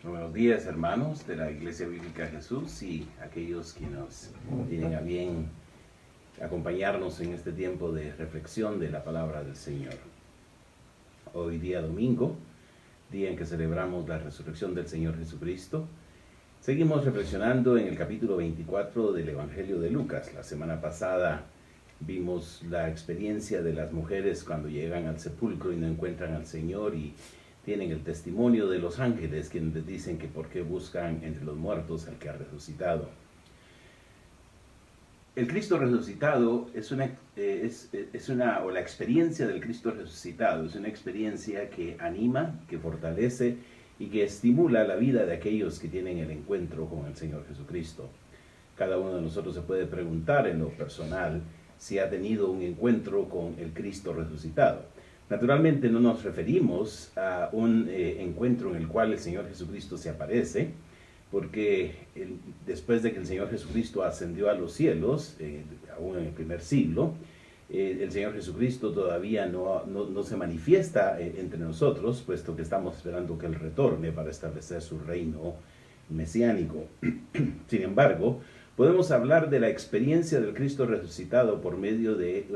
Buenos días, hermanos de la Iglesia Bíblica Jesús y aquellos que nos tienen a bien acompañarnos en este tiempo de reflexión de la palabra del Señor. Hoy día domingo, día en que celebramos la resurrección del Señor Jesucristo, seguimos reflexionando en el capítulo 24 del Evangelio de Lucas. La semana pasada vimos la experiencia de las mujeres cuando llegan al sepulcro y no encuentran al Señor y tienen el testimonio de los ángeles quienes les dicen que por qué buscan entre los muertos al que ha resucitado. El Cristo resucitado o la experiencia del Cristo resucitado es una experiencia que anima, que fortalece y que estimula la vida de aquellos que tienen el encuentro con el Señor Jesucristo. Cada uno de nosotros se puede preguntar en lo personal si ha tenido un encuentro con el Cristo resucitado. Naturalmente no nos referimos a un encuentro en el cual el Señor Jesucristo se aparece, porque después de que el Señor Jesucristo ascendió a los cielos, aún en el primer siglo, el Señor Jesucristo todavía no se manifiesta entre nosotros, puesto que estamos esperando que Él retorne para establecer su reino mesiánico. Sin embargo, podemos hablar de la experiencia del Cristo resucitado por medio de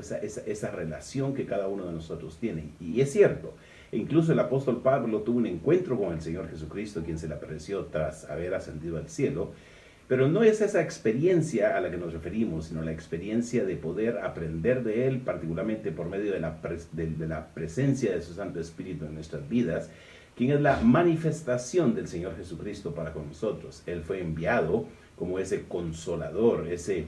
esa relación que cada uno de nosotros tiene. Y es cierto, incluso el apóstol Pablo tuvo un encuentro con el Señor Jesucristo, quien se le apareció tras haber ascendido al cielo. Pero no es esa experiencia a la que nos referimos, sino la experiencia de poder aprender de Él, particularmente por medio de la presencia de su Santo Espíritu en nuestras vidas, quien es la manifestación del Señor Jesucristo para con nosotros. Él fue enviado como ese consolador, ese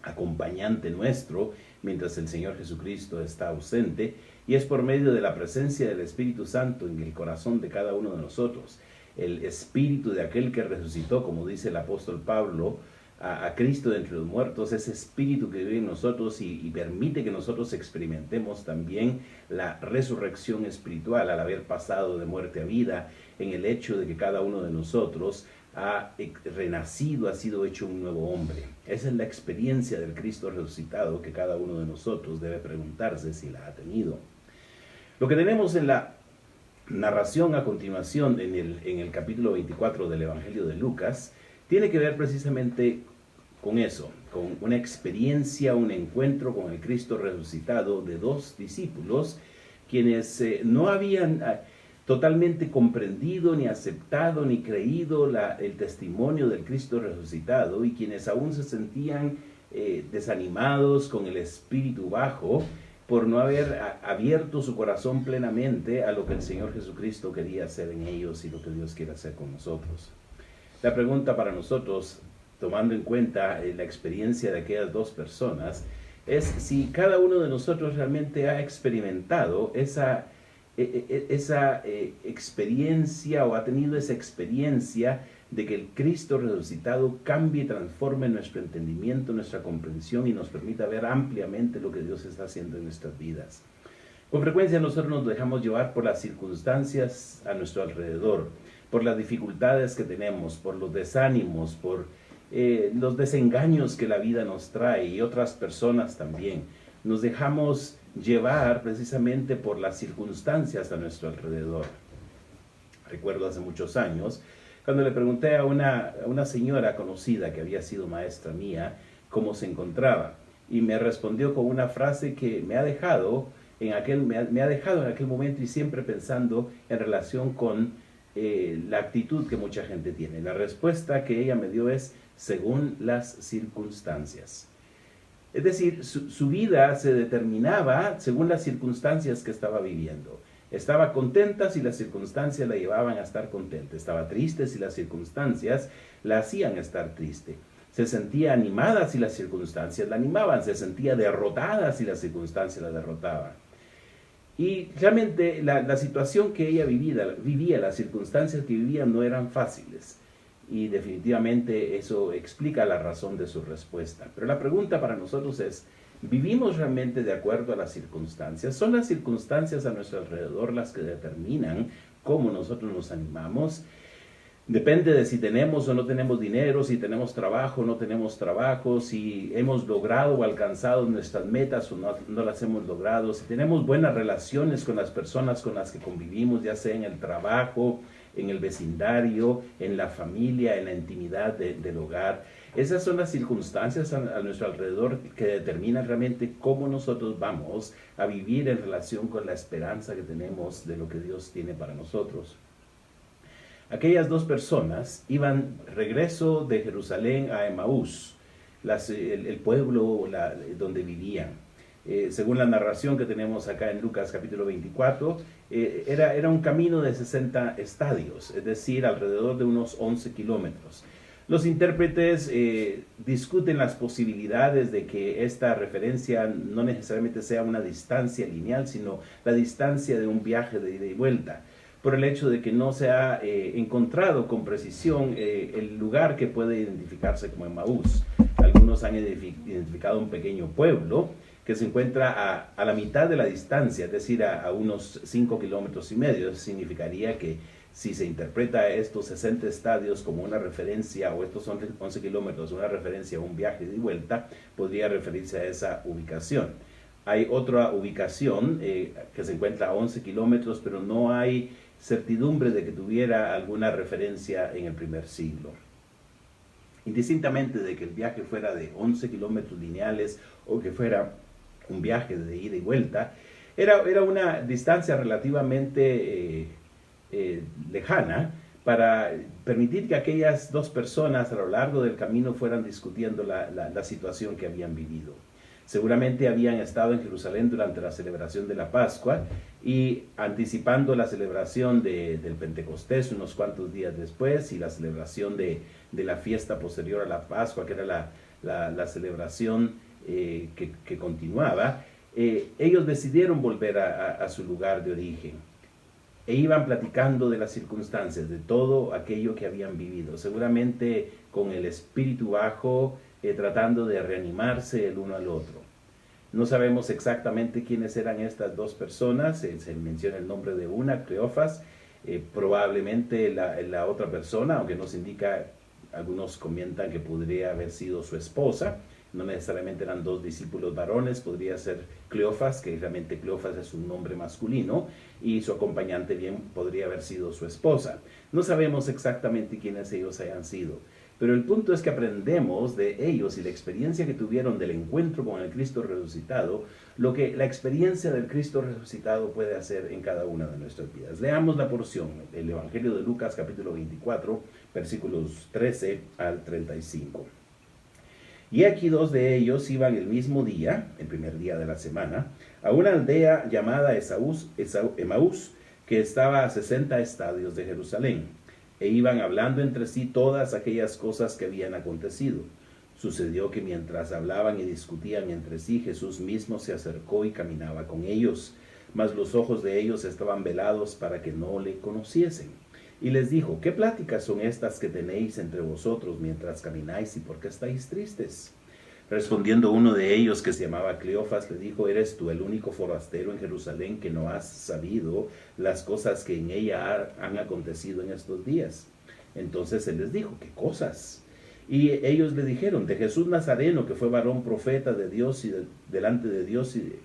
acompañante nuestro, mientras el Señor Jesucristo está ausente, y es por medio de la presencia del Espíritu Santo en el corazón de cada uno de nosotros, el Espíritu de aquel que resucitó, como dice el apóstol Pablo, a Cristo de entre los muertos, ese Espíritu que vive en nosotros y permite que nosotros experimentemos también la resurrección espiritual al haber pasado de muerte a vida, en el hecho de que cada uno de nosotros ha renacido, ha sido hecho un nuevo hombre. Esa es la experiencia del Cristo resucitado que cada uno de nosotros debe preguntarse si la ha tenido. Lo que tenemos en la narración a continuación en el capítulo 24 del Evangelio de Lucas tiene que ver precisamente con eso, con una experiencia, un encuentro con el Cristo resucitado de dos discípulos quienes no habían totalmente comprendido, ni aceptado, ni creído el testimonio del Cristo resucitado, y quienes aún se sentían desanimados, con el espíritu bajo, por no haber abierto su corazón plenamente a lo que el Señor Jesucristo quería hacer en ellos y lo que Dios quiere hacer con nosotros. La pregunta para nosotros, tomando en cuenta la experiencia de aquellas dos personas, es si cada uno de nosotros realmente ha experimentado esa experiencia o ha tenido esa experiencia de que el Cristo resucitado cambie y transforme nuestro entendimiento, nuestra comprensión y nos permita ver ampliamente lo que Dios está haciendo en nuestras vidas. Con frecuencia nosotros nos dejamos llevar por las circunstancias a nuestro alrededor, por las dificultades que tenemos, por los desánimos, por los desengaños que la vida nos trae y otras personas también. Nos dejamos llevar precisamente por las circunstancias a nuestro alrededor. Recuerdo hace muchos años, cuando le pregunté a una señora conocida que había sido maestra mía cómo se encontraba, y me respondió con una frase que me ha dejado en aquel momento y siempre pensando en relación con la actitud que mucha gente tiene. La respuesta que ella me dio es según las circunstancias. Es decir, su vida se determinaba según las circunstancias que estaba viviendo. Estaba contenta si las circunstancias la llevaban a estar contenta. Estaba triste si las circunstancias la hacían estar triste. Se sentía animada si las circunstancias la animaban. Se sentía derrotada si las circunstancias la derrotaban. Y realmente la situación que ella vivía, las circunstancias que vivía no eran fáciles. Y definitivamente eso explica la razón de su respuesta. Pero la pregunta para nosotros es, ¿vivimos realmente de acuerdo a las circunstancias? ¿Son las circunstancias a nuestro alrededor las que determinan cómo nosotros nos animamos? Depende de si tenemos o no tenemos dinero, si tenemos trabajo o no tenemos trabajo, si hemos logrado o alcanzado nuestras metas o no las hemos logrado, si tenemos buenas relaciones con las personas con las que convivimos, ya sea en el trabajo, en el vecindario, en la familia, en la intimidad del hogar. Esas son las circunstancias a nuestro alrededor que determinan realmente cómo nosotros vamos a vivir en relación con la esperanza que tenemos de lo que Dios tiene para nosotros. Aquellas dos personas iban regreso de Jerusalén a Emaús, el pueblo donde vivían. Según la narración que tenemos acá en Lucas capítulo 24, era un camino de 60 estadios, es decir, alrededor de unos 11 kilómetros. Los intérpretes discuten las posibilidades de que esta referencia no necesariamente sea una distancia lineal, sino la distancia de un viaje de ida y vuelta, por el hecho de que no se ha encontrado con precisión el lugar que puede identificarse como Emaús. Algunos han identificado un pequeño pueblo que se encuentra a la mitad de la distancia, es decir, a unos 5 kilómetros y medio. Eso significaría que si se interpreta estos 60 estadios como una referencia, o estos 11 kilómetros, una referencia a un viaje de vuelta, podría referirse a esa ubicación. Hay otra ubicación que se encuentra a 11 kilómetros, pero no hay certidumbre de que tuviera alguna referencia en el primer siglo. Indistintamente de que el viaje fuera de 11 kilómetros lineales o que fuera un viaje de ida y vuelta, era una distancia relativamente lejana para permitir que aquellas dos personas a lo largo del camino fueran discutiendo la situación que habían vivido. Seguramente habían estado en Jerusalén durante la celebración de la Pascua y anticipando la celebración del Pentecostés unos cuantos días después, y la celebración de la fiesta posterior a la Pascua, que era la celebración que continuaba. Ellos decidieron volver a su lugar de origen e iban platicando de las circunstancias, de todo aquello que habían vivido, seguramente con el espíritu bajo, tratando de reanimarse el uno al otro. No sabemos exactamente quiénes eran estas dos personas. Se menciona el nombre de una, Cleofas, probablemente la otra persona, aunque no se indica, algunos comentan que podría haber sido su esposa. No necesariamente eran dos discípulos varones, podría ser Cleofas, que realmente Cleofas es un nombre masculino, y su acompañante bien podría haber sido su esposa. No sabemos exactamente quiénes ellos hayan sido, pero el punto es que aprendemos de ellos y la experiencia que tuvieron del encuentro con el Cristo resucitado, lo que la experiencia del Cristo resucitado puede hacer en cada una de nuestras vidas. Leamos la porción, el Evangelio de Lucas capítulo 24, versículos 13 al 35. Y aquí dos de ellos iban el mismo día, el primer día de la semana, a una aldea llamada Emaús, que estaba a 60 estadios de Jerusalén, e iban hablando entre sí todas aquellas cosas que habían acontecido. Sucedió que mientras hablaban y discutían entre sí, Jesús mismo se acercó y caminaba con ellos, mas los ojos de ellos estaban velados para que no le conociesen. Y les dijo: ¿qué pláticas son estas que tenéis entre vosotros mientras camináis, y por qué estáis tristes? Respondiendo uno de ellos, que se llamaba Cleofas, le dijo: ¿eres tú el único forastero en Jerusalén que no has sabido las cosas que en ella han acontecido en estos días? Entonces él les dijo: ¿qué cosas? Y ellos le dijeron: de Jesús Nazareno, que fue varón profeta de Dios y delante de Dios, y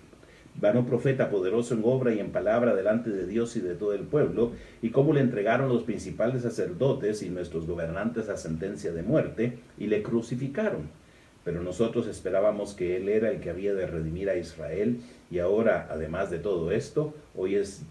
varón profeta poderoso en obra y en palabra delante de Dios y de todo el pueblo, y cómo le entregaron los principales sacerdotes y nuestros gobernantes a sentencia de muerte, y le crucificaron. Pero nosotros esperábamos que él era el que había de redimir a Israel, y ahora, además de todo esto, hoy es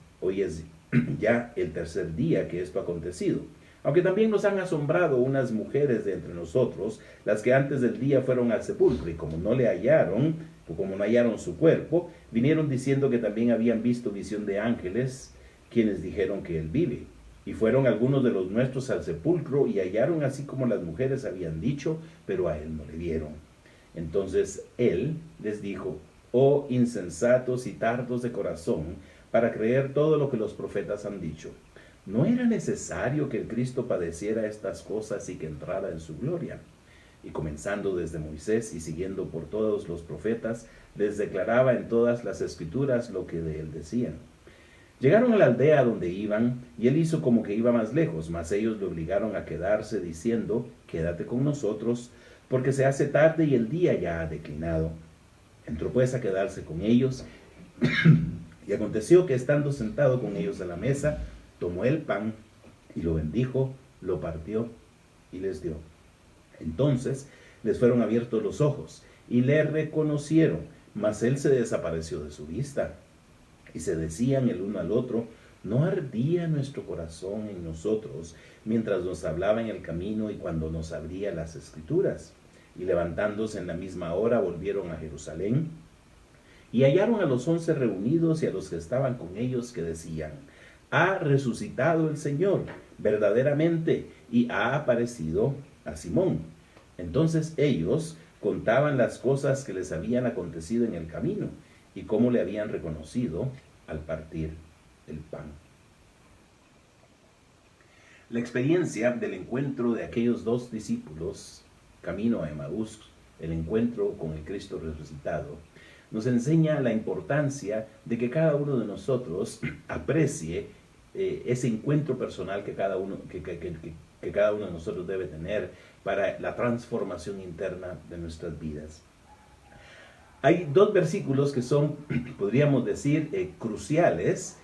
ya el tercer día que esto ha acontecido. Aunque también nos han asombrado unas mujeres de entre nosotros, las que antes del día fueron al sepulcro, y como no hallaron su cuerpo, vinieron diciendo que también habían visto visión de ángeles, quienes dijeron que él vive. Y fueron algunos de los nuestros al sepulcro, y hallaron así como las mujeres habían dicho, pero a él no le vieron. Entonces él les dijo: oh insensatos y tardos de corazón, para creer todo lo que los profetas han dicho. ¿No era necesario que el Cristo padeciera estas cosas y que entrara en su gloria? Y comenzando desde Moisés y siguiendo por todos los profetas, les declaraba en todas las escrituras lo que de él decían. Llegaron a la aldea donde iban, y él hizo como que iba más lejos, mas ellos le obligaron a quedarse, diciendo: quédate con nosotros, porque se hace tarde y el día ya ha declinado. Entró pues a quedarse con ellos, y aconteció que estando sentado con ellos a la mesa, tomó el pan, Y lo bendijo, lo partió y les dio. Entonces les fueron abiertos los ojos y le reconocieron, mas él se desapareció de su vista. Y se decían el uno al otro: ¿no ardía nuestro corazón en nosotros mientras nos hablaba en el camino y cuando nos abría las Escrituras? Y levantándose en la misma hora volvieron a Jerusalén y hallaron a los 11 reunidos y a los que estaban con ellos, que decían: ha resucitado el Señor verdaderamente y ha aparecido a Simón. Entonces ellos contaban las cosas que les habían acontecido en el camino y cómo le habían reconocido al partir el pan. La experiencia del encuentro de aquellos dos discípulos camino a Emaús, el encuentro con el Cristo resucitado, nos enseña la importancia de que cada uno de nosotros aprecie ese encuentro personal que cada uno de nosotros debe tener para la transformación interna de nuestras vidas. Hay dos versículos que son, podríamos decir, cruciales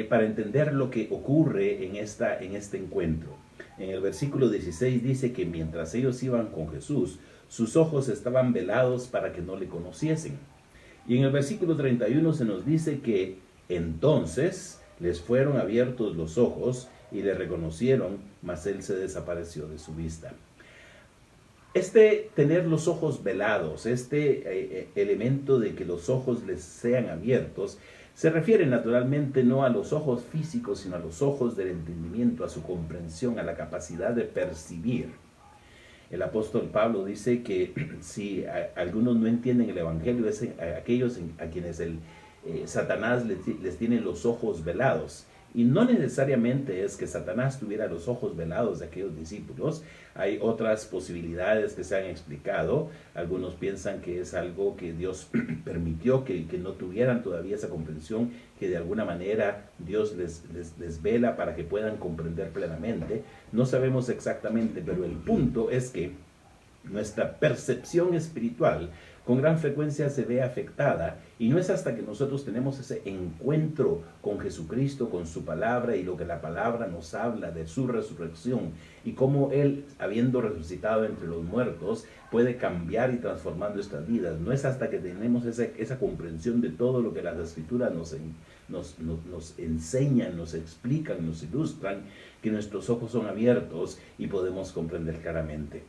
para entender lo que ocurre en este encuentro. En el versículo 16 dice que mientras ellos iban con Jesús, sus ojos estaban velados para que no le conociesen. Y en el versículo 31 se nos dice que entonces les fueron abiertos los ojos y le reconocieron, mas él se desapareció de su vista. Tener los ojos velados, elemento de que los ojos les sean abiertos, se refiere naturalmente no a los ojos físicos, sino a los ojos del entendimiento, a su comprensión, a la capacidad de percibir. El apóstol Pablo dice que si algunos no entienden el evangelio, es aquellos a quienes Satanás les tiene los ojos velados. Y no necesariamente es que Satanás tuviera los ojos velados de aquellos discípulos. Hay otras posibilidades que se han explicado. Algunos piensan que es algo que Dios permitió que no tuvieran todavía esa comprensión, que de alguna manera Dios les vela para que puedan comprender plenamente. No sabemos exactamente, pero el punto es que nuestra percepción espiritual con gran frecuencia se ve afectada, y no es hasta que nosotros tenemos ese encuentro con Jesucristo, con su palabra y lo que la palabra nos habla de su resurrección y cómo Él, habiendo resucitado entre los muertos, puede cambiar y transformar nuestras vidas. No es hasta que tenemos esa comprensión de todo lo que las Escrituras nos enseñan, nos explican, nos ilustran, que nuestros ojos son abiertos y podemos comprender claramente.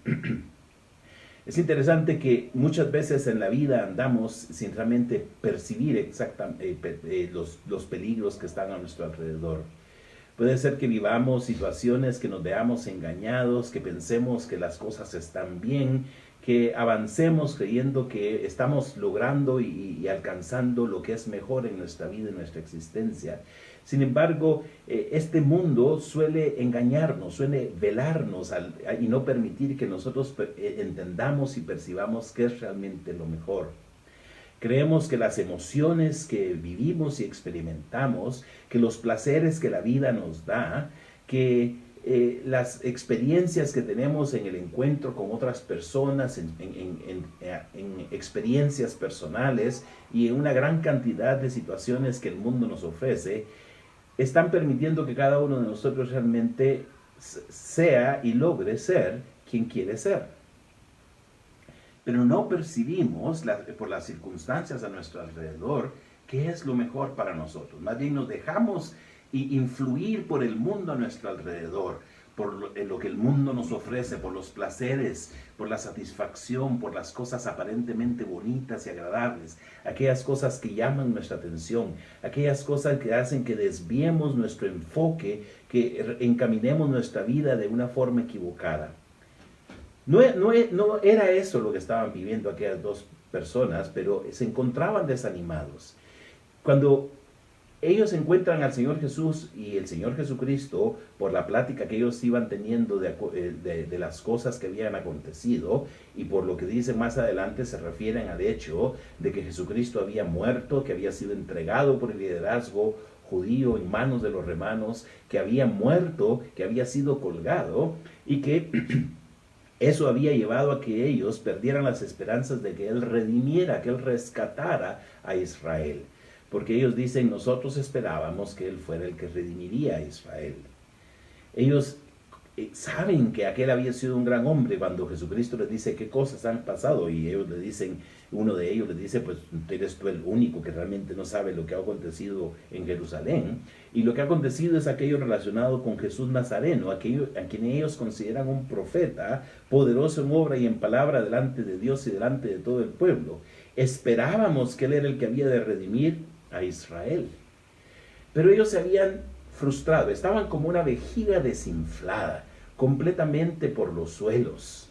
Es interesante que muchas veces en la vida andamos sin realmente percibir exactamente los peligros que están a nuestro alrededor. Puede ser que vivamos situaciones que nos veamos engañados, que pensemos que las cosas están bien, que avancemos creyendo que estamos logrando y alcanzando lo que es mejor en nuestra vida y nuestra existencia. Sin embargo, este mundo suele engañarnos, suele velarnos y no permitir que nosotros entendamos y percibamos qué es realmente lo mejor. Creemos que las emociones que vivimos y experimentamos, que los placeres que la vida nos da, que las experiencias que tenemos en el encuentro con otras personas, en experiencias personales y en una gran cantidad de situaciones que el mundo nos ofrece, están permitiendo que cada uno de nosotros realmente sea y logre ser quien quiere ser. Pero no percibimos por las circunstancias a nuestro alrededor qué es lo mejor para nosotros. Más bien nos dejamos influir por el mundo a nuestro alrededor, por lo que el mundo nos ofrece, por los placeres, por la satisfacción, por las cosas aparentemente bonitas y agradables, aquellas cosas que llaman nuestra atención, aquellas cosas que hacen que desviemos nuestro enfoque, que encaminemos nuestra vida de una forma equivocada. No era eso lo que estaban viviendo aquellas dos personas, pero se encontraban desanimados. Cuando ellos encuentran al Señor Jesús y el Señor Jesucristo, por la plática que ellos iban teniendo de las cosas que habían acontecido, y por lo que dicen más adelante, se refieren al hecho de que Jesucristo había muerto, que había sido entregado por el liderazgo judío en manos de los romanos, que había muerto, que había sido colgado, y que eso había llevado a que ellos perdieran las esperanzas de que Él redimiera, que Él rescatara a Israel. Porque ellos dicen, nosotros esperábamos que Él fuera el que redimiría a Israel. Ellos saben que aquel había sido un gran hombre cuando Jesucristo les dice qué cosas han pasado, y ellos le dicen, uno de ellos les dice, pues eres tú el único que realmente no sabe lo que ha acontecido en Jerusalén, y lo que ha acontecido es aquello relacionado con Jesús Nazareno, a quien ellos consideran un profeta, poderoso en obra y en palabra delante de Dios y delante de todo el pueblo. Esperábamos que él era el que había de redimir a Israel, pero ellos se habían frustrado, estaban como una vejiga desinflada, completamente por los suelos.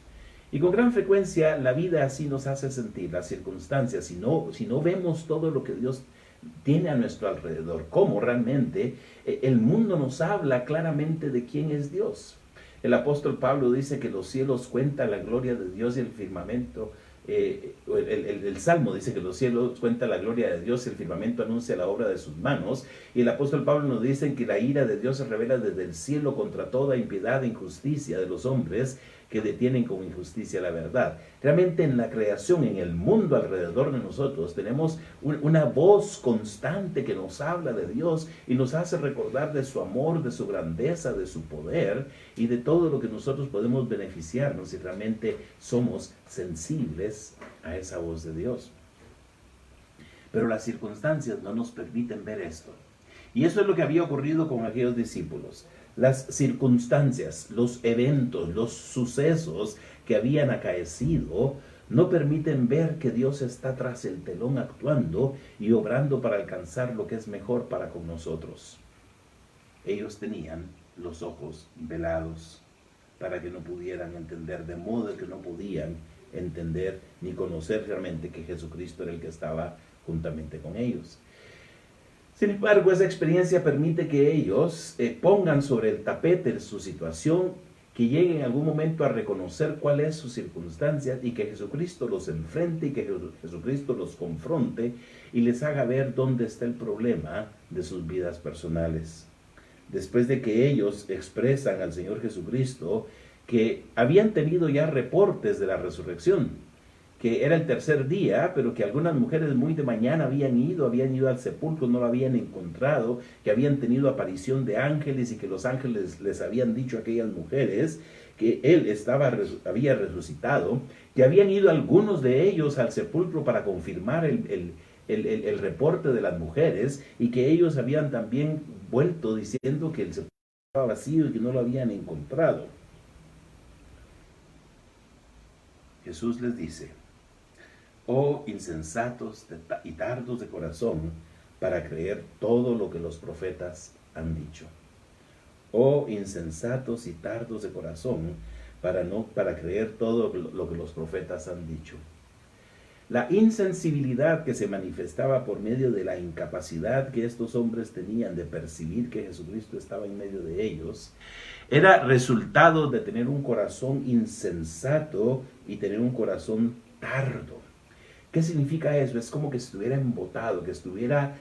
Y con gran frecuencia la vida así nos hace sentir, las circunstancias, si no vemos todo lo que Dios tiene a nuestro alrededor, cómo realmente el mundo nos habla claramente de quién es Dios. El apóstol Pablo dice que los cielos cuentan la gloria de Dios y el firmamento. El Salmo dice que los cielos cuentan la gloria de Dios y el firmamento anuncia la obra de sus manos. Y el apóstol Pablo nos dice que la ira de Dios se revela desde el cielo contra toda impiedad e injusticia de los hombres que detienen con injusticia la verdad. Realmente en la creación, en el mundo alrededor de nosotros, tenemos una voz constante que nos habla de Dios y nos hace recordar de su amor, de su grandeza, de su poder y de todo lo que nosotros podemos beneficiarnos si realmente somos sensibles a esa voz de Dios. Pero las circunstancias no nos permiten ver esto. Y eso es lo que había ocurrido con aquellos discípulos. Las circunstancias, los eventos, los sucesos que habían acaecido no permiten ver que Dios está tras el telón actuando y obrando para alcanzar lo que es mejor para con nosotros. Ellos tenían los ojos velados para que no pudieran entender, de modo que no podían entender ni conocer realmente que Jesucristo era el que estaba juntamente con ellos. Sin embargo, esa experiencia permite que ellos pongan sobre el tapete su situación, que lleguen en algún momento a reconocer cuál es su circunstancia y que Jesucristo los enfrente y que Jesucristo los confronte y les haga ver dónde está el problema de sus vidas personales. Después de que ellos expresan al Señor Jesucristo que habían tenido ya reportes de la resurrección, que era el tercer día, pero que algunas mujeres muy de mañana habían ido al sepulcro, no lo habían encontrado, que habían tenido aparición de ángeles y que los ángeles les habían dicho a aquellas mujeres que Él había resucitado, que habían ido algunos de ellos al sepulcro para confirmar el reporte de las mujeres y que ellos habían también vuelto diciendo que el sepulcro estaba vacío y que no lo habían encontrado. Jesús les dice: oh insensatos y tardos de corazón para creer todo lo que los profetas han dicho. Oh insensatos y tardos de corazón para creer todo lo que los profetas han dicho. La insensibilidad que se manifestaba por medio de la incapacidad que estos hombres tenían de percibir que Jesucristo estaba en medio de ellos, era resultado de tener un corazón insensato y tener un corazón tardo. ¿Qué significa eso? Es como que estuviera embotado, que estuviera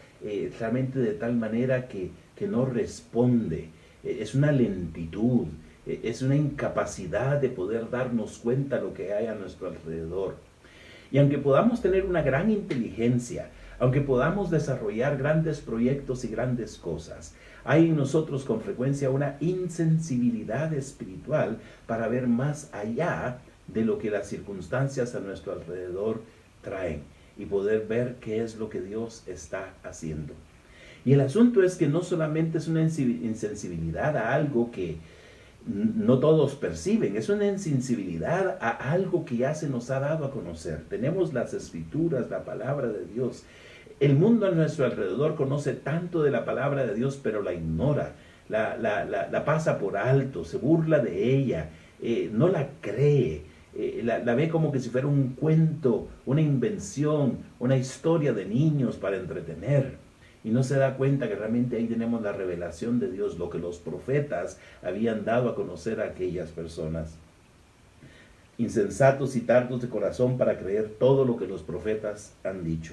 realmente de tal manera que no responde. Es una lentitud, es una incapacidad de poder darnos cuenta de lo que hay a nuestro alrededor. Y aunque podamos tener una gran inteligencia, aunque podamos desarrollar grandes proyectos y grandes cosas, hay en nosotros con frecuencia una insensibilidad espiritual para ver más allá de lo que las circunstancias a nuestro alrededor traen y poder ver qué es lo que Dios está haciendo. Y el asunto es que no solamente es una insensibilidad a algo que no todos perciben, es una insensibilidad a algo que ya se nos ha dado a conocer. Tenemos las escrituras, la palabra de Dios. El mundo a nuestro alrededor conoce tanto de la palabra de Dios, pero la ignora, la pasa por alto, se burla de ella, no la cree. La ve como que si fuera un cuento, una invención, una historia de niños para entretener. Y no se da cuenta que realmente ahí tenemos la revelación de Dios, lo que los profetas habían dado a conocer a aquellas personas. Insensatos y tardos de corazón para creer todo lo que los profetas han dicho.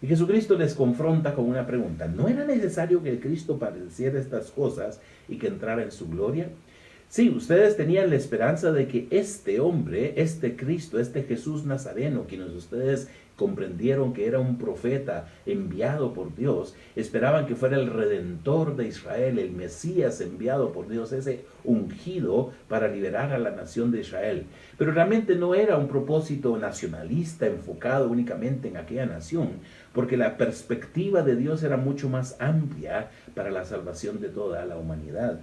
Y Jesucristo les confronta con una pregunta. ¿No era necesario que el Cristo padeciera estas cosas y que entrara en su gloria? Sí, ustedes tenían la esperanza de que este hombre, este Cristo, este Jesús Nazareno, quienes ustedes comprendieron que era un profeta enviado por Dios, esperaban que fuera el Redentor de Israel, el Mesías enviado por Dios, ese ungido para liberar a la nación de Israel. Pero realmente no era un propósito nacionalista enfocado únicamente en aquella nación, porque la perspectiva de Dios era mucho más amplia para la salvación de toda la humanidad.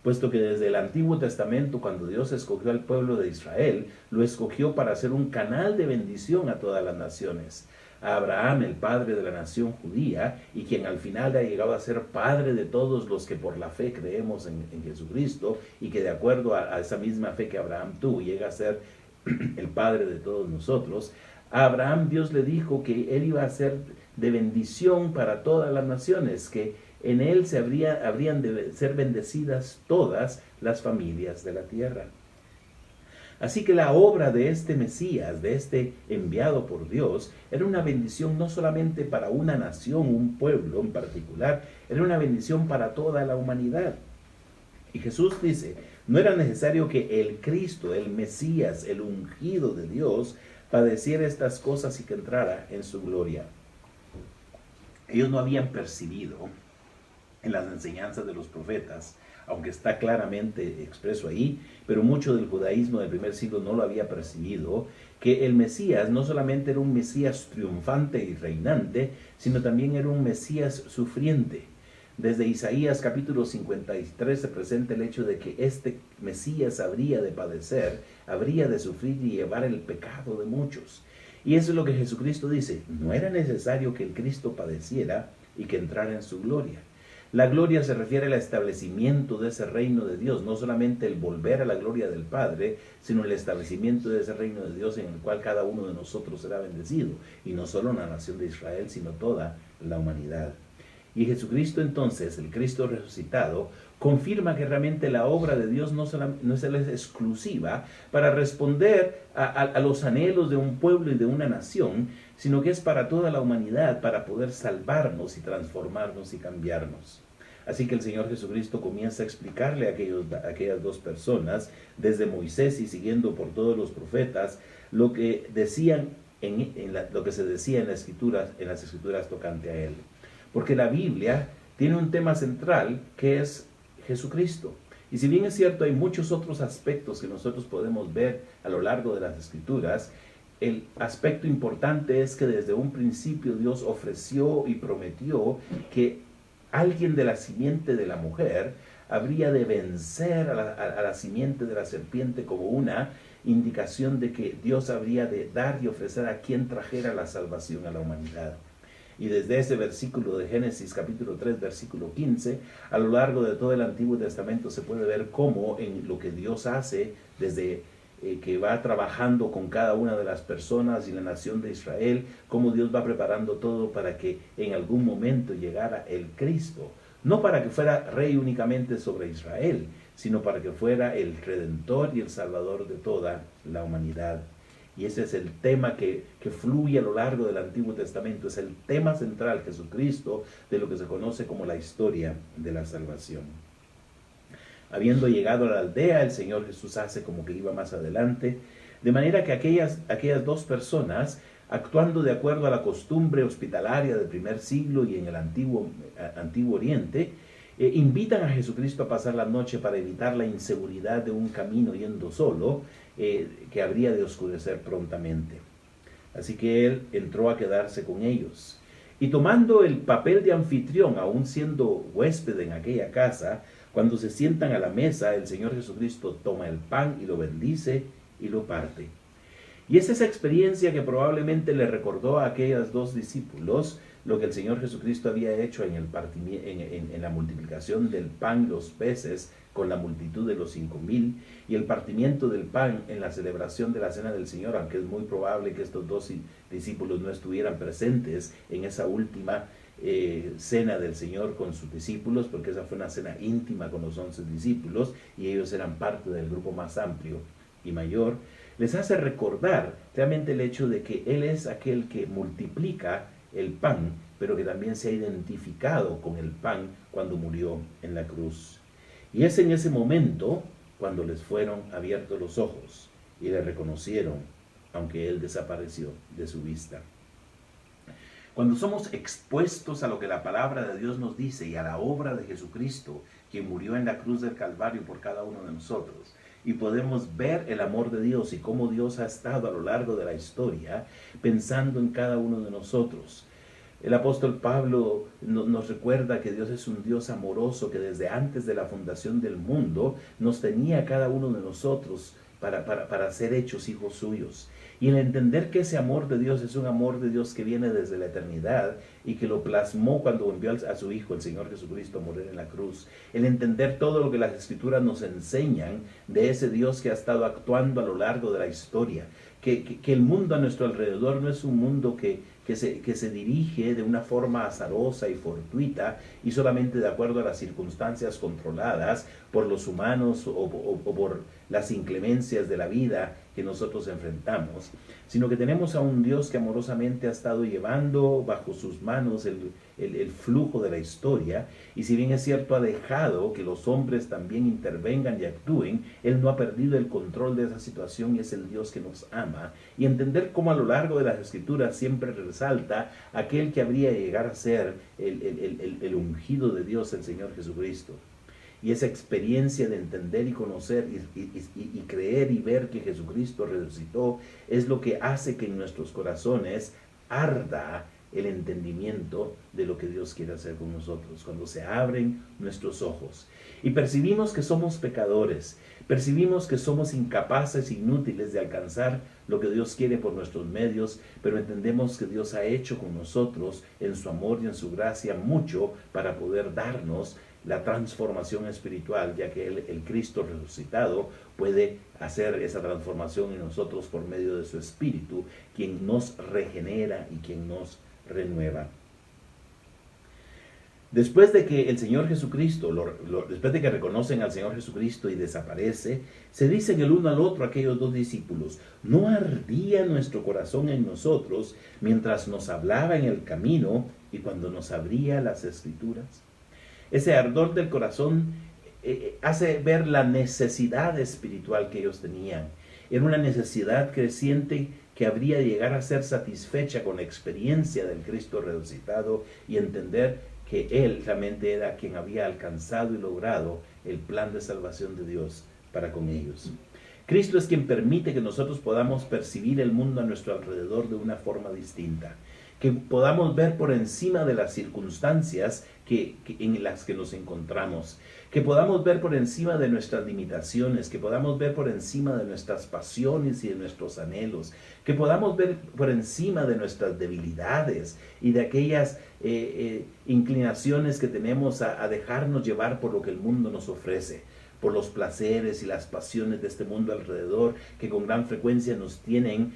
Puesto que desde el Antiguo Testamento, cuando Dios escogió al pueblo de Israel, lo escogió para ser un canal de bendición a todas las naciones. A Abraham, el padre de la nación judía, y quien al final ha llegado a ser padre de todos los que por la fe creemos en Jesucristo, y que de acuerdo a esa misma fe que Abraham tuvo, llega a ser el padre de todos nosotros. A Abraham Dios le dijo que él iba a ser de bendición para todas las naciones, que en él habrían de ser bendecidas todas las familias de la tierra. Así que la obra de este Mesías, de este enviado por Dios, era una bendición no solamente para una nación, un pueblo en particular, era una bendición para toda la humanidad. Y Jesús dice, no era necesario que el Cristo, el Mesías, el ungido de Dios, padeciera estas cosas y que entrara en su gloria. Ellos no habían percibido en las enseñanzas de los profetas, aunque está claramente expreso ahí, pero mucho del judaísmo del primer siglo no lo había percibido, que el Mesías no solamente era un Mesías triunfante y reinante, sino también era un Mesías sufriente. Desde Isaías capítulo 53 se presenta el hecho de que este Mesías habría de padecer, habría de sufrir y llevar el pecado de muchos. Y eso es lo que Jesucristo dice, no era necesario que el Cristo padeciera y que entrara en su gloria. La gloria se refiere al establecimiento de ese reino de Dios, no solamente el volver a la gloria del Padre, sino el establecimiento de ese reino de Dios en el cual cada uno de nosotros será bendecido, y no solo la nación de Israel, sino toda la humanidad. Y Jesucristo entonces, el Cristo resucitado, confirma que realmente la obra de Dios no es exclusiva para responder a los anhelos de un pueblo y de una nación, sino que es para toda la humanidad, para poder salvarnos y transformarnos y cambiarnos. Así que el Señor Jesucristo comienza a explicarle a aquellas dos personas, desde Moisés y siguiendo por todos los profetas, lo que decían lo que se decía en las escrituras tocante a él. Porque la Biblia tiene un tema central que es Jesucristo. Y si bien es cierto, hay muchos otros aspectos que nosotros podemos ver a lo largo de las escrituras, el aspecto importante es que desde un principio Dios ofreció y prometió que alguien de la simiente de la mujer habría de vencer a la simiente de la serpiente como una indicación de que Dios habría de dar y ofrecer a quien trajera la salvación a la humanidad. Y desde ese versículo de Génesis capítulo 3, versículo 15, a lo largo de todo el Antiguo Testamento se puede ver cómo en lo que Dios hace desde que va trabajando con cada una de las personas y la nación de Israel, cómo Dios va preparando todo para que en algún momento llegara el Cristo, no para que fuera rey únicamente sobre Israel, sino para que fuera el Redentor y el Salvador de toda la humanidad. Y ese es el tema que fluye a lo largo del Antiguo Testamento, es el tema central, Jesucristo, de lo que se conoce como la historia de la salvación. Habiendo llegado a la aldea, el Señor Jesús hace como que iba más adelante, de manera que aquellas dos personas, actuando de acuerdo a la costumbre hospitalaria del primer siglo y en el Antiguo Oriente, invitan a Jesucristo a pasar la noche para evitar la inseguridad de un camino yendo solo, que habría de oscurecer prontamente. Así que él entró a quedarse con ellos. Y tomando el papel de anfitrión, aún siendo huésped en aquella casa, cuando se sientan a la mesa, el Señor Jesucristo toma el pan y lo bendice y lo parte. Y es esa experiencia que probablemente le recordó a aquellos dos discípulos lo que el Señor Jesucristo había hecho en la multiplicación del pan y los peces con la multitud de los 5,000, y el partimiento del pan en la celebración de la Cena del Señor, aunque es muy probable que estos dos discípulos no estuvieran presentes en esa última cena del Señor con sus discípulos, porque esa fue una cena íntima con los 11 discípulos, y ellos eran parte del grupo más amplio y mayor. Les hace recordar realmente el hecho de que Él es aquel que multiplica el pan, pero que también se ha identificado con el pan cuando murió en la cruz. Y es en ese momento cuando les fueron abiertos los ojos y le reconocieron, aunque él desapareció de su vista. Cuando somos expuestos a lo que la palabra de Dios nos dice y a la obra de Jesucristo, quien murió en la cruz del Calvario por cada uno de nosotros, y podemos ver el amor de Dios y cómo Dios ha estado a lo largo de la historia pensando en cada uno de nosotros. El apóstol Pablo nos recuerda que Dios es un Dios amoroso que desde antes de la fundación del mundo nos tenía a cada uno de nosotros para ser hechos hijos suyos. Y el entender que ese amor de Dios es un amor de Dios que viene desde la eternidad y que lo plasmó cuando envió a su Hijo, el Señor Jesucristo, a morir en la cruz. El entender todo lo que las Escrituras nos enseñan de ese Dios que ha estado actuando a lo largo de la historia. Que el mundo a nuestro alrededor no es un mundo que se dirige de una forma azarosa y fortuita y solamente de acuerdo a las circunstancias controladas por los humanos o por las inclemencias de la vida que nosotros enfrentamos, sino que tenemos a un Dios que amorosamente ha estado llevando bajo sus manos el flujo de la historia, y si bien es cierto ha dejado que los hombres también intervengan y actúen, Él no ha perdido el control de esa situación y es el Dios que nos ama. Y entender cómo a lo largo de las Escrituras siempre resalta aquel que habría de llegar a ser el ungido de Dios, el Señor Jesucristo. Y esa experiencia de entender y conocer y creer y ver que Jesucristo resucitó es lo que hace que en nuestros corazones arda el entendimiento de lo que Dios quiere hacer con nosotros, cuando se abren nuestros ojos y percibimos que somos pecadores, percibimos que somos incapaces e inútiles de alcanzar lo que Dios quiere por nuestros medios, pero entendemos que Dios ha hecho con nosotros en su amor y en su gracia mucho para poder darnos la transformación espiritual, ya que el Cristo resucitado puede hacer esa transformación en nosotros por medio de su Espíritu, quien nos regenera y quien nos renueva. Después de que el Señor Jesucristo, después de que reconocen al Señor Jesucristo y desaparece, se dicen el uno al otro aquellos dos discípulos: ¿no ardía nuestro corazón en nosotros mientras nos hablaba en el camino y cuando nos abría las Escrituras? Ese ardor del corazón hace ver la necesidad espiritual que ellos tenían. Era una necesidad creciente que habría de llegar a ser satisfecha con la experiencia del Cristo resucitado y entender que Él realmente era quien había alcanzado y logrado el plan de salvación de Dios para con ellos. Cristo es quien permite que nosotros podamos percibir el mundo a nuestro alrededor de una forma distinta, que podamos ver por encima de las circunstancias en las que nos encontramos, que podamos ver por encima de nuestras limitaciones, que podamos ver por encima de nuestras pasiones y de nuestros anhelos, que podamos ver por encima de nuestras debilidades y de aquellas inclinaciones que tenemos a dejarnos llevar por lo que el mundo nos ofrece, por los placeres y las pasiones de este mundo alrededor, que con gran frecuencia nos tienen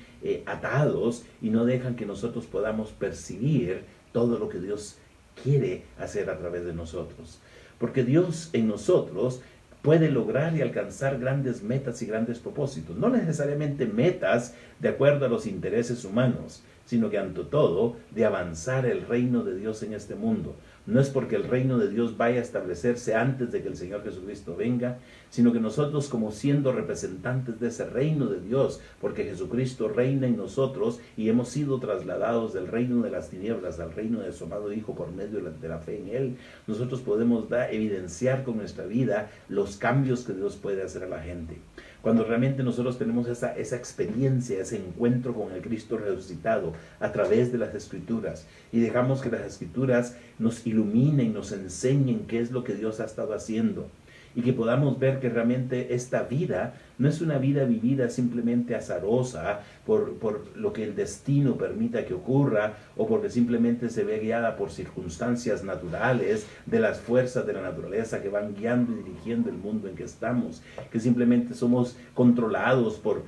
atados y no dejan que nosotros podamos percibir todo lo que Dios quiere hacer a través de nosotros. Porque Dios en nosotros puede lograr y alcanzar grandes metas y grandes propósitos. No necesariamente metas de acuerdo a los intereses humanos, sino que ante todo de avanzar el reino de Dios en este mundo. No es porque el reino de Dios vaya a establecerse antes de que el Señor Jesucristo venga, sino que nosotros, como siendo representantes de ese reino de Dios, porque Jesucristo reina en nosotros y hemos sido trasladados del reino de las tinieblas al reino de su amado Hijo por medio de la fe en Él, nosotros podemos evidenciar con nuestra vida los cambios que Dios puede hacer a la gente. Cuando realmente nosotros tenemos esa experiencia, ese encuentro con el Cristo resucitado a través de las Escrituras y dejamos que las Escrituras nos iluminen, nos enseñen qué es lo que Dios ha estado haciendo y que podamos ver que realmente esta vida no es una vida vivida simplemente azarosa por lo que el destino permita que ocurra o porque simplemente se ve guiada por circunstancias naturales de las fuerzas de la naturaleza que van guiando y dirigiendo el mundo en que estamos, que simplemente somos controlados por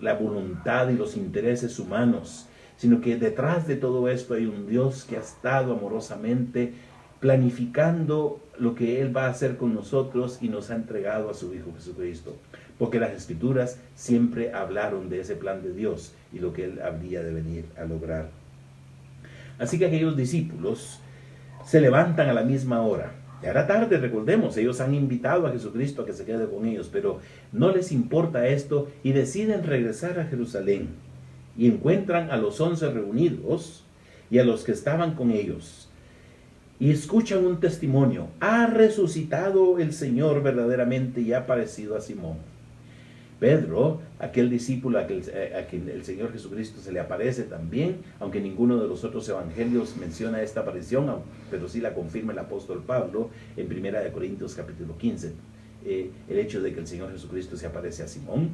la voluntad y los intereses humanos, sino que detrás de todo esto hay un Dios que ha estado amorosamente planificando lo que Él va a hacer con nosotros y nos ha entregado a su Hijo Jesucristo. Porque las Escrituras siempre hablaron de ese plan de Dios y lo que Él habría de venir a lograr. Así que aquellos discípulos se levantan a la misma hora. Ya era tarde, recordemos, ellos han invitado a Jesucristo a que se quede con ellos, pero no les importa esto y deciden regresar a Jerusalén. Y encuentran a los 11 reunidos y a los que estaban con ellos. Y escuchan un testimonio. Ha resucitado el Señor verdaderamente y ha aparecido a Simón. Pedro, aquel discípulo a quien el Señor Jesucristo se le aparece también, aunque ninguno de los otros evangelios menciona esta aparición, pero sí la confirma el apóstol Pablo en 1 Corintios capítulo 15, el hecho de que el Señor Jesucristo se aparece a Simón.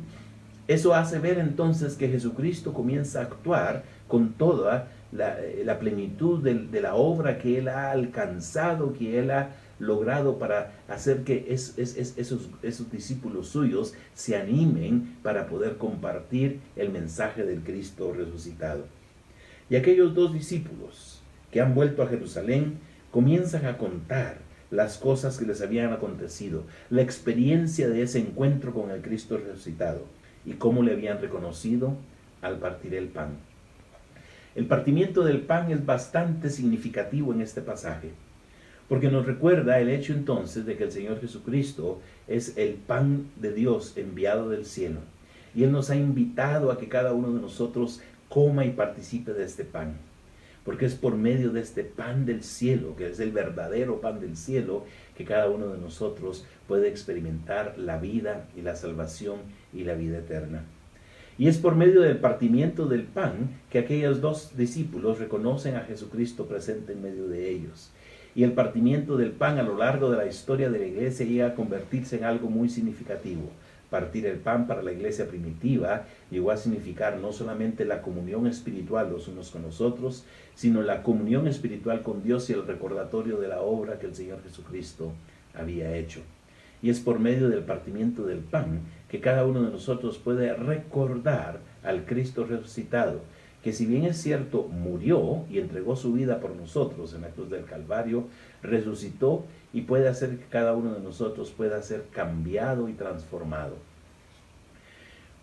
Eso hace ver entonces que Jesucristo comienza a actuar con toda la plenitud de la obra que Él ha alcanzado, que Él ha logrado para hacer que esos discípulos suyos se animen para poder compartir el mensaje del Cristo resucitado. Y aquellos 2 discípulos que han vuelto a Jerusalén comienzan a contar las cosas que les habían acontecido, la experiencia de ese encuentro con el Cristo resucitado y cómo le habían reconocido al partir el pan. El partimiento del pan es bastante significativo en este pasaje, porque nos recuerda el hecho entonces de que el Señor Jesucristo es el pan de Dios enviado del cielo. Y Él nos ha invitado a que cada uno de nosotros coma y participe de este pan. Porque es por medio de este pan del cielo, que es el verdadero pan del cielo, que cada uno de nosotros puede experimentar la vida y la salvación y la vida eterna. Y es por medio del partimiento del pan que aquellos 2 discípulos reconocen a Jesucristo presente en medio de ellos. Y el partimiento del pan a lo largo de la historia de la iglesia llega a convertirse en algo muy significativo. Partir el pan para la iglesia primitiva llegó a significar no solamente la comunión espiritual los unos con los otros, sino la comunión espiritual con Dios y el recordatorio de la obra que el Señor Jesucristo había hecho. Y es por medio del partimiento del pan que cada uno de nosotros puede recordar al Cristo resucitado, que si bien es cierto, murió y entregó su vida por nosotros en la cruz del Calvario, resucitó y puede hacer que cada uno de nosotros pueda ser cambiado y transformado.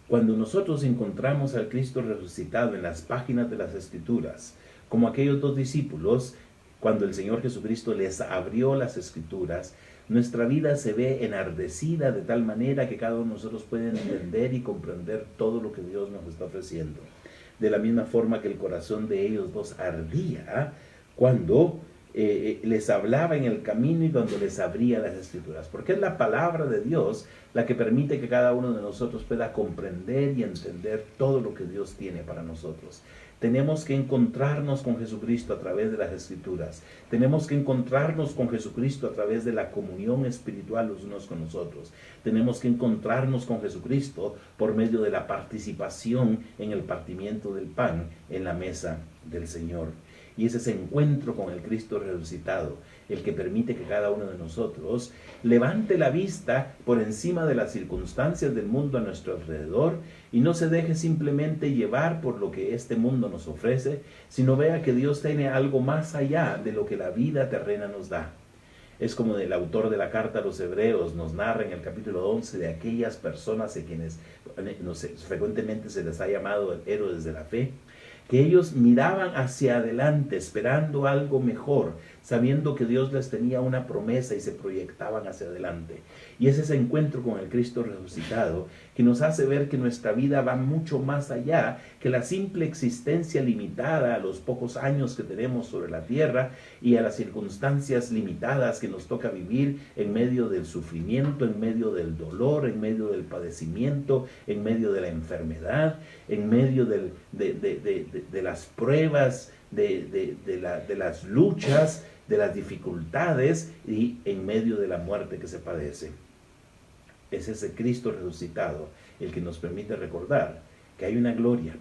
Cuando nosotros encontramos al Cristo resucitado en las páginas de las Escrituras, como aquellos 2 discípulos, cuando el Señor Jesucristo les abrió las Escrituras, nuestra vida se ve enardecida de tal manera que cada uno de nosotros puede entender y comprender todo lo que Dios nos está ofreciendo. De la misma forma que el corazón de ellos 2 ardía cuando les hablaba en el camino y cuando les abría las Escrituras. Porque es la palabra de Dios la que permite que cada uno de nosotros pueda comprender y entender todo lo que Dios tiene para nosotros. Tenemos que encontrarnos con Jesucristo a través de las Escrituras. Tenemos que encontrarnos con Jesucristo a través de la comunión espiritual los unos con los otros. Tenemos que encontrarnos con Jesucristo por medio de la participación en el partimiento del pan en la mesa del Señor. Y es ese encuentro con el Cristo resucitado el que permite que cada uno de nosotros levante la vista por encima de las circunstancias del mundo a nuestro alrededor y no se deje simplemente llevar por lo que este mundo nos ofrece, sino vea que Dios tiene algo más allá de lo que la vida terrena nos da. Es como el autor de la carta a los Hebreos nos narra en el capítulo 11 de aquellas personas a quienes frecuentemente se les ha llamado héroes de la fe, que ellos miraban hacia adelante esperando algo mejor, sabiendo que Dios les tenía una promesa y se proyectaban hacia adelante. Y es ese encuentro con el Cristo resucitado que nos hace ver que nuestra vida va mucho más allá que la simple existencia limitada a los pocos años que tenemos sobre la tierra y a las circunstancias limitadas que nos toca vivir en medio del sufrimiento, en medio del dolor, en medio del padecimiento, en medio de la enfermedad, en medio de las pruebas, de las luchas, de las dificultades y en medio de la muerte que se padece. Es ese Cristo resucitado el que nos permite recordar que hay una gloria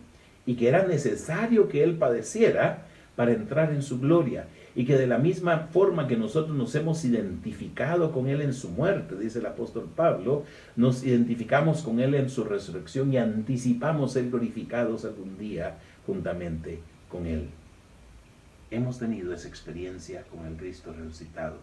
y que era necesario que Él padeciera para entrar en su gloria, y que de la misma forma que nosotros nos hemos identificado con Él en su muerte, dice el apóstol Pablo, nos identificamos con Él en su resurrección y anticipamos ser glorificados algún día juntamente con Él. Hemos tenido esa experiencia con el Cristo resucitado.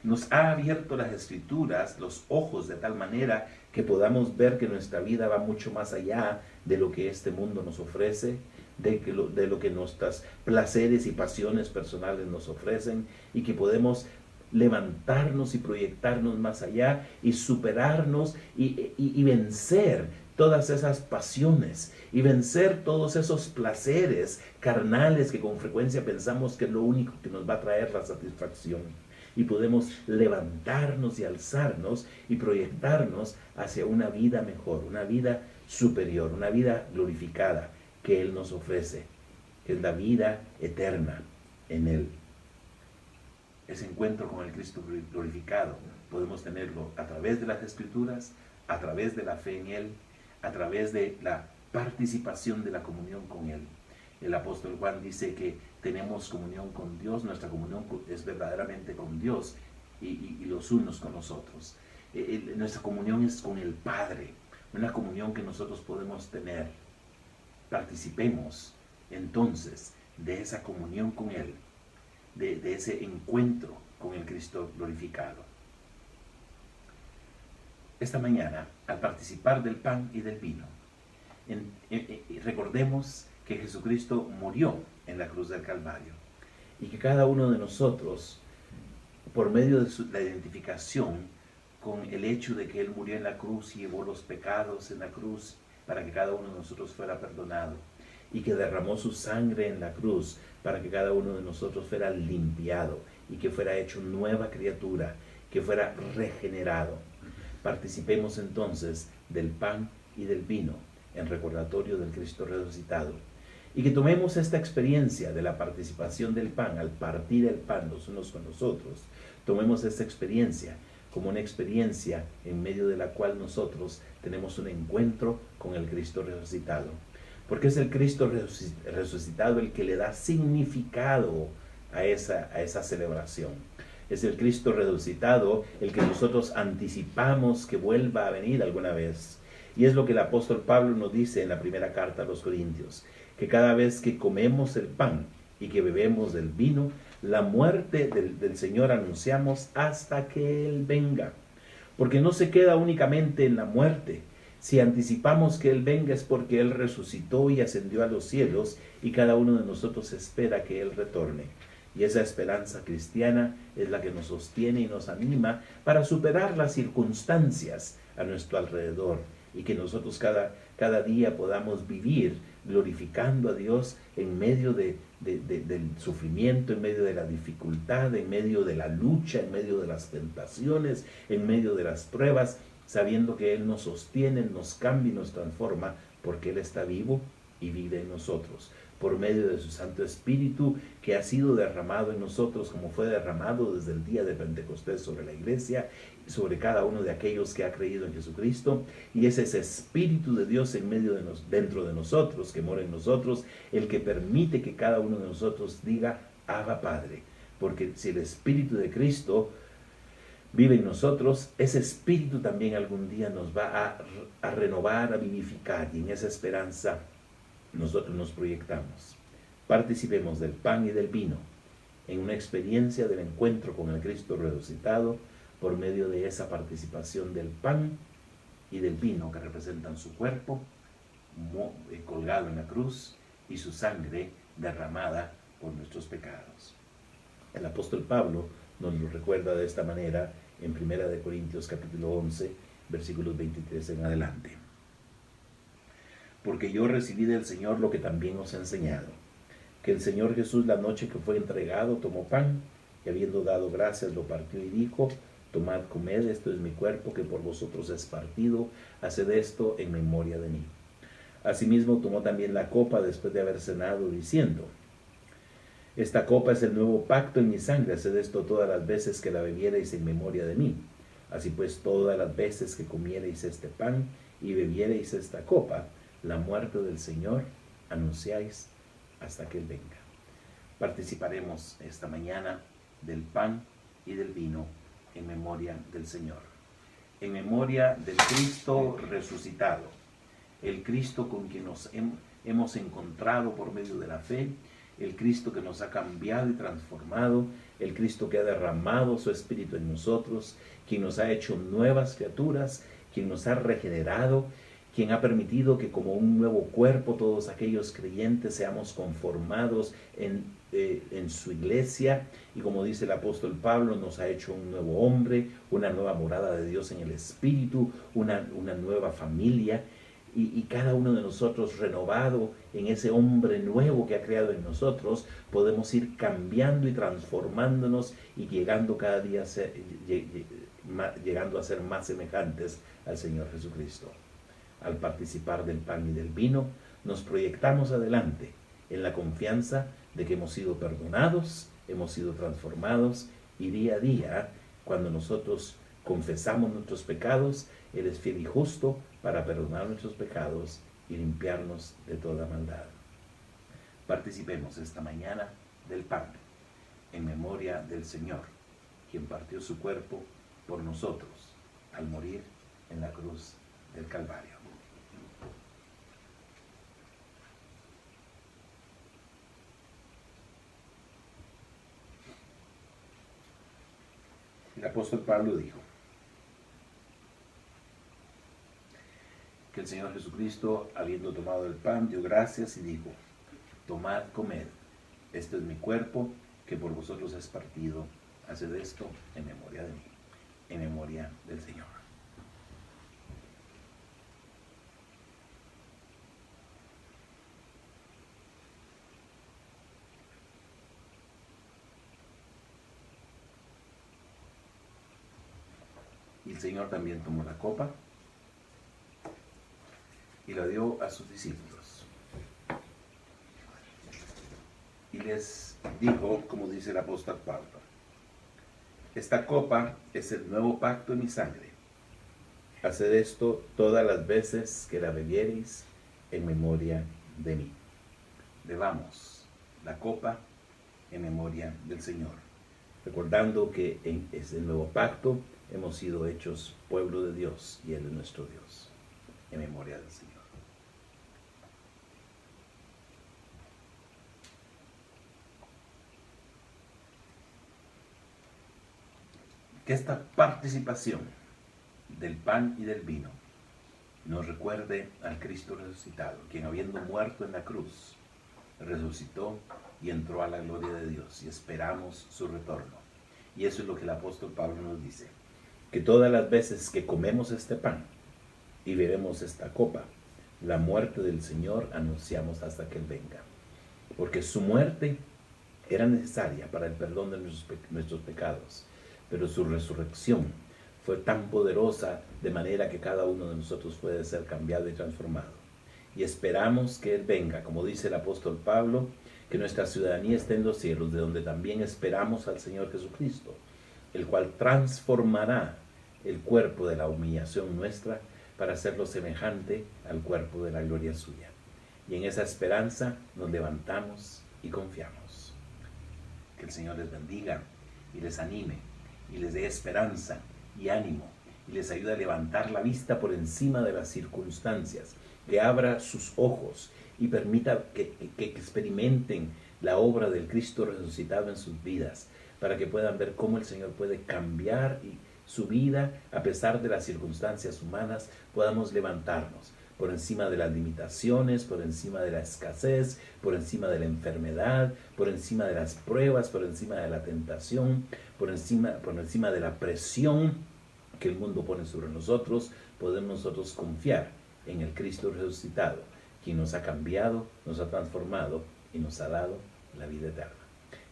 Nos ha abierto las Escrituras, los ojos, de tal manera que podamos ver que nuestra vida va mucho más allá de lo que este mundo nos ofrece, de lo que nuestros placeres y pasiones personales nos ofrecen, y que podemos levantarnos y proyectarnos más allá y superarnos y vencer todas esas pasiones y vencer todos esos placeres carnales que con frecuencia pensamos que es lo único que nos va a traer la satisfacción. Y podemos levantarnos y alzarnos y proyectarnos hacia una vida mejor, una vida superior, una vida glorificada que Él nos ofrece, que es la vida eterna en Él. Ese encuentro con el Cristo glorificado podemos tenerlo a través de las Escrituras, a través de la fe en Él, a través de la participación de la comunión con Él. El apóstol Juan dice que tenemos comunión con Dios, nuestra comunión es verdaderamente con Dios y los unos con los otros. Nuestra comunión es con el Padre, una comunión que nosotros podemos tener. Participemos entonces de esa comunión con Él, de ese encuentro con el Cristo glorificado. Esta mañana, al participar del pan y del vino, recordemos que Jesucristo murió en la cruz del Calvario y que cada uno de nosotros, por medio de la identificación con el hecho de que Él murió en la cruz y llevó los pecados en la cruz para que cada uno de nosotros fuera perdonado, y que derramó su sangre en la cruz para que cada uno de nosotros fuera limpiado y que fuera hecho nueva criatura, que fuera regenerado. Participemos entonces del pan y del vino en recordatorio del Cristo resucitado, y que tomemos esta experiencia de la participación del pan al partir el pan los unos con los otros. Tomemos esta experiencia como una experiencia en medio de la cual nosotros tenemos un encuentro con el Cristo resucitado, porque es el Cristo resucitado el que le da significado a esa celebración. Es el Cristo resucitado el que nosotros anticipamos que vuelva a venir alguna vez. Y es lo que el apóstol Pablo nos dice en la primera carta a los Corintios, que cada vez que comemos el pan y que bebemos del vino, la muerte del Señor anunciamos hasta que Él venga. Porque no se queda únicamente en la muerte. Si anticipamos que Él venga es porque Él resucitó y ascendió a los cielos y cada uno de nosotros espera que Él retorne. Y esa esperanza cristiana es la que nos sostiene y nos anima para superar las circunstancias a nuestro alrededor y que nosotros cada día podamos vivir glorificando a Dios en medio del sufrimiento, en medio de la dificultad, en medio de la lucha, en medio de las tentaciones, en medio de las pruebas, sabiendo que Él nos sostiene, nos cambia y nos transforma, porque Él está vivo y vive en nosotros, por medio de su Santo Espíritu que ha sido derramado en nosotros como fue derramado desde el día de Pentecostés sobre la iglesia, sobre cada uno de aquellos que ha creído en Jesucristo. Y es ese Espíritu de Dios en medio dentro de nosotros, que mora en nosotros, el que permite que cada uno de nosotros diga, Abba Padre, porque si el Espíritu de Cristo vive en nosotros, ese Espíritu también algún día nos va a renovar, a vivificar, y en esa esperanza nosotros nos proyectamos. Participemos del pan y del vino en una experiencia del encuentro con el Cristo resucitado por medio de esa participación del pan y del vino que representan su cuerpo colgado en la cruz y su sangre derramada por nuestros pecados. El apóstol Pablo nos lo recuerda de esta manera en 1 Corintios capítulo 11, versículos 23 en adelante. Porque yo recibí del Señor lo que también os he enseñado, que el Señor Jesús la noche que fue entregado tomó pan, y habiendo dado gracias lo partió y dijo, tomad, comed, esto es mi cuerpo que por vosotros es partido, haced esto en memoria de mí. Asimismo tomó también la copa después de haber cenado, diciendo, esta copa es el nuevo pacto en mi sangre, haced esto todas las veces que la bebiereis en memoria de mí. Así pues, todas las veces que comiereis este pan y bebiereis esta copa, la muerte del Señor anunciáis hasta que Él venga. Participaremos esta mañana del pan y del vino en memoria del Señor, en memoria del Cristo resucitado, el Cristo con quien nos hemos encontrado por medio de la fe, el Cristo que nos ha cambiado y transformado, el Cristo que ha derramado su Espíritu en nosotros, quien nos ha hecho nuevas criaturas, quien nos ha regenerado, quien ha permitido que como un nuevo cuerpo todos aquellos creyentes seamos conformados en su iglesia, y como dice el apóstol Pablo, nos ha hecho un nuevo hombre, una nueva morada de Dios en el Espíritu, una nueva familia, y cada uno de nosotros renovado en ese hombre nuevo que ha creado en nosotros, podemos ir cambiando y transformándonos y llegando cada día a ser, llegando a ser más semejantes al Señor Jesucristo. Al participar del pan y del vino, nos proyectamos adelante en la confianza de que hemos sido perdonados, hemos sido transformados, y día a día, cuando nosotros confesamos nuestros pecados, Él es fiel y justo para perdonar nuestros pecados y limpiarnos de toda maldad. Participemos esta mañana del pan, en memoria del Señor, quien partió su cuerpo por nosotros al morir en la cruz del Calvario. El apóstol Pablo dijo que el Señor Jesucristo, habiendo tomado el pan, dio gracias y dijo: tomad, comed, este es mi cuerpo que por vosotros es partido, haced esto en memoria de mí, en memoria del Señor. Y el Señor también tomó la copa y la dio a sus discípulos. Y les dijo, como dice el apóstol Pablo: esta copa es el nuevo pacto en mi sangre. Haced esto todas las veces que la bebiereis en memoria de mí. Bebamos la copa en memoria del Señor, recordando que en ese nuevo pacto hemos sido hechos pueblo de Dios y Él es nuestro Dios, en memoria del Señor. Que esta participación del pan y del vino nos recuerde al Cristo resucitado, quien habiendo muerto en la cruz, resucitó y entró a la gloria de Dios, y esperamos su retorno. Y eso es lo que el apóstol Pablo nos dice, que todas las veces que comemos este pan y bebemos esta copa, la muerte del Señor anunciamos hasta que Él venga. Porque su muerte era necesaria para el perdón de nuestros pecados, pero su resurrección fue tan poderosa de manera que cada uno de nosotros puede ser cambiado y transformado. Y esperamos que Él venga, como dice el apóstol Pablo, que nuestra ciudadanía esté en los cielos, de donde también esperamos al Señor Jesucristo, el cual transformará el cuerpo de la humillación nuestra para hacerlo semejante al cuerpo de la gloria suya. Y en esa esperanza nos levantamos y confiamos. Que el Señor les bendiga y les anime y les dé esperanza y ánimo y les ayude a levantar la vista por encima de las circunstancias, que abra sus ojos y permita que experimenten la obra del Cristo resucitado en sus vidas, para que puedan ver cómo el Señor puede cambiar su vida a pesar de las circunstancias humanas. Podamos levantarnos por encima de las limitaciones, por encima de la escasez, por encima de la enfermedad, por encima de las pruebas, por encima de la tentación, por encima de la presión que el mundo pone sobre nosotros. Podemos nosotros confiar en el Cristo resucitado, quien nos ha cambiado, nos ha transformado y nos ha dado la vida eterna.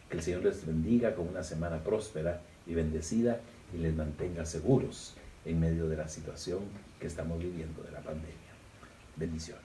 Que el Señor les bendiga con una semana próspera y bendecida, y les mantenga seguros en medio de la situación que estamos viviendo de la pandemia. Bendiciones.